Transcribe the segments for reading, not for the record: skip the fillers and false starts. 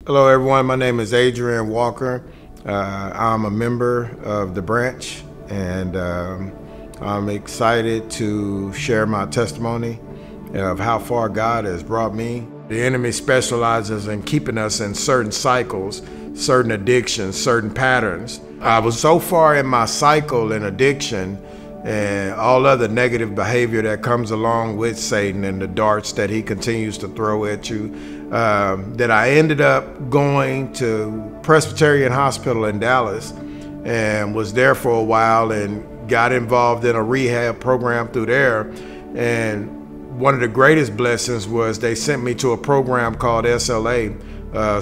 Hello everyone, my name is Adrian Walker. I'm a member of the branch, and I'm excited to share my testimony of how far God has brought me. The enemy specializes in keeping us in certain cycles, certain addictions, certain patterns. I was so far in my cycle and addiction and all other negative behavior that comes along with Satan and the darts that he continues to throw at you, that I ended up going to Presbyterian Hospital in Dallas and was there for a while and got involved in a rehab program through there. And one of the greatest blessings was they sent me to a program called SLA,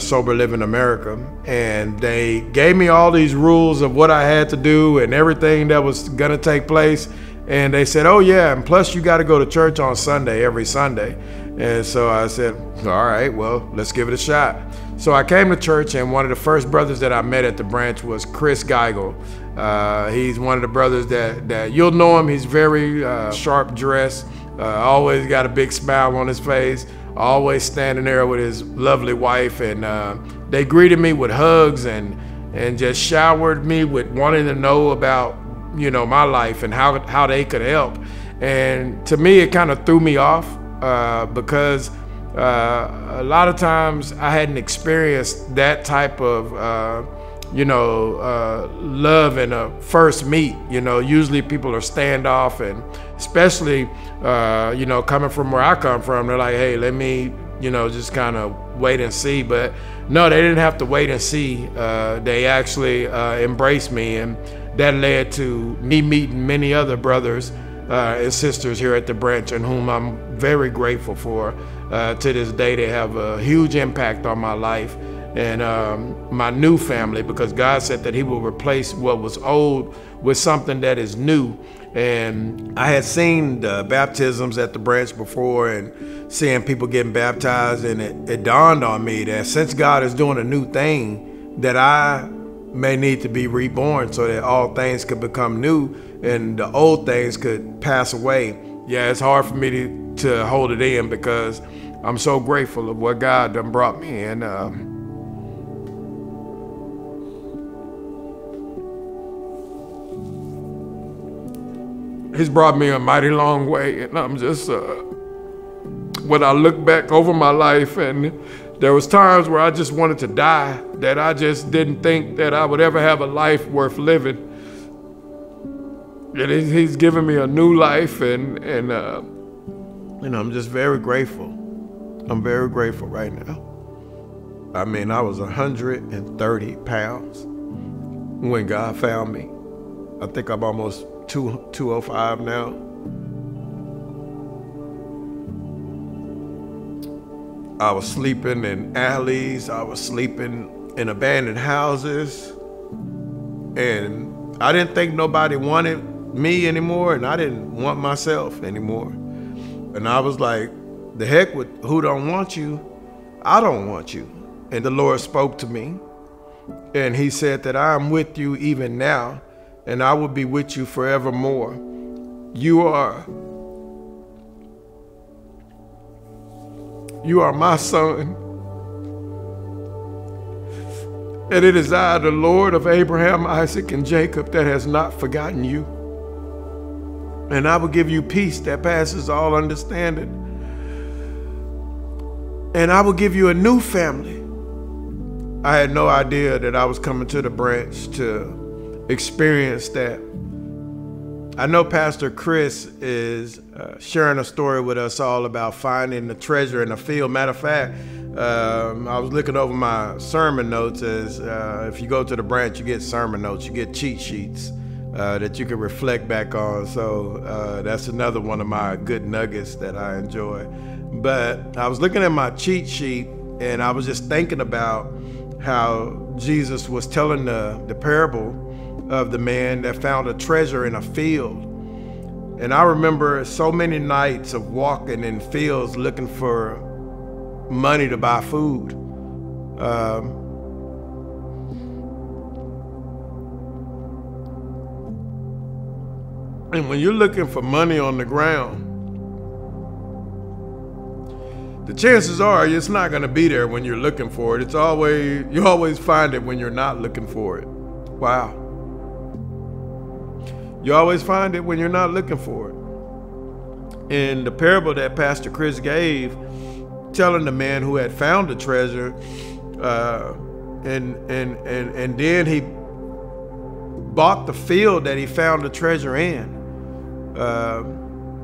Sober Living America, and they gave me all these rules of what I had to do and everything that was gonna take place. And they said, oh yeah, and plus you gotta go to church on Sunday, every Sunday. And so I said, all right, well, let's give it a shot. So I came to church, and one of the first brothers that I met at the branch was Chris Geigel. He's one of the brothers that you'll know him. He's very sharp dressed, always got a big smile on his face, always standing there with his lovely wife. And they greeted me with hugs and just showered me with wanting to know about, you know, my life and how they could help. And to me, it kind of threw me off because a lot of times I hadn't experienced that type of, love in a first meet. You know, usually people are standoff, and especially, coming from where I come from, they're like, hey, let me, just kind of wait and see. But no, they didn't have to wait and see. They actually embraced me, and that led to me meeting many other brothers and sisters here at the branch, and whom I'm very grateful for. To this day, they have a huge impact on my life and my new family, because God said that he will replace what was old with something that is new. And I had seen the baptisms at the branch before and seeing people getting baptized, and it dawned on me that since God is doing a new thing, that I may need to be reborn so that all things could become new and the old things could pass away. Yeah, it's hard for me to hold it in, because I'm so grateful of what God done brought me. And he's brought me a mighty long way. And I'm just, when I look back over my life, and there was times where I just wanted to die, that I just didn't think that I would ever have a life worth living. And he's given me a new life, and I'm just very grateful. I'm very grateful right now. I mean, I was 130 pounds when God found me. I think I'm almost 205 now. I was sleeping in alleys. I was sleeping in abandoned houses. And I didn't think nobody wanted me anymore, and I didn't want myself anymore. And I was like, the heck with who don't want you, I don't want you. And the Lord spoke to me, and he said that I am with you even now, and I will be with you forevermore. You are my son. And it is I, the Lord of Abraham, Isaac, and Jacob, that has not forgotten you. And I will give you peace that passes all understanding. And I will give you a new family. I had no idea that I was coming to the branch to experience that. I know Pastor Chris is sharing a story with us all about finding the treasure in the field. Matter of fact, I was looking over my sermon notes, as if you go to the branch, you get sermon notes, you get cheat sheets that you can reflect back on. So that's another one of my good nuggets that I enjoy. But I was looking at my cheat sheet, and I was just thinking about how Jesus was telling the parable of the man that found a treasure in a field. And I remember so many nights of walking in fields looking for money to buy food. And when you're looking for money on the ground, the chances are it's not going to be there when you're looking for it. You always find it when you're not looking for it. Wow. You always find it when you're not looking for it. In the parable that Pastor Chris gave, telling the man who had found the treasure, and then he bought the field that he found the treasure in,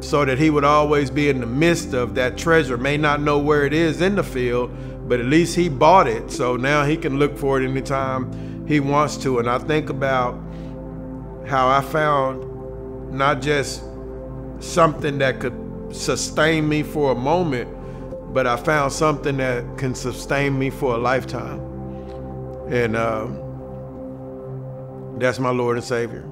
so that he would always be in the midst of that treasure. May not know where it is in the field, but at least he bought it, so now he can look for it anytime he wants to. And I think about how I found not just something that could sustain me for a moment, but I found something that can sustain me for a lifetime. And that's my Lord and Savior.